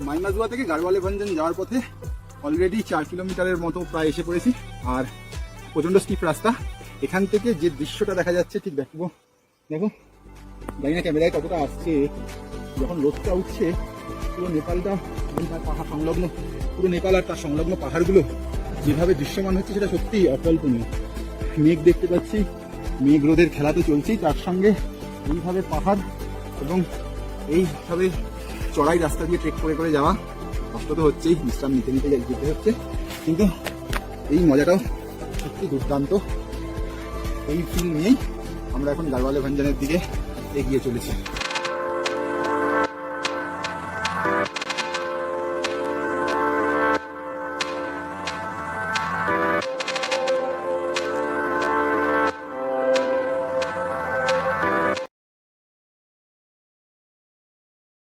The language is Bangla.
মাইমাজুয়া থেকে গাড়ওয়ালে ভঞ্জন যাওয়ার পথে অলরেডি 4 কিলোমিটারের মতো প্রায় এসে পড়েছি। আর প্রচণ্ড স্টিপ রাস্তা। এখান থেকে যে দৃশ্যটা দেখা যাচ্ছে ঠিক দেখো, জানি না ক্যামেরায় কতটা আসছে, যখন রোদটা উঠছে পুরো নেপালটা, তার পাহাড় সংলগ্ন, পুরো নেপাল আর তার সংলগ্ন পাহাড়গুলো যেভাবে দৃশ্যমান হচ্ছে সেটা সত্যিই অকল্পনীয়। মেঘ দেখতে পাচ্ছি, মেঘ রোদের খেলা তো চলছেই, তার সঙ্গে এইভাবে পাহাড় এবং এইভাবে চড়াই রাস্তা দিয়ে ট্রেক করে করে যাওয়া, কষ্ট তো হচ্ছেই, বিশ্রাম নিতে নিতে যেতে হচ্ছে, কিন্তু এই মজাটাও সত্যি দুর্দান্ত। এই ফিল নিয়েই আমরা এখন গাড়ওয়ালে ভঞ্জনের দিকে এগিয়ে চলেছি।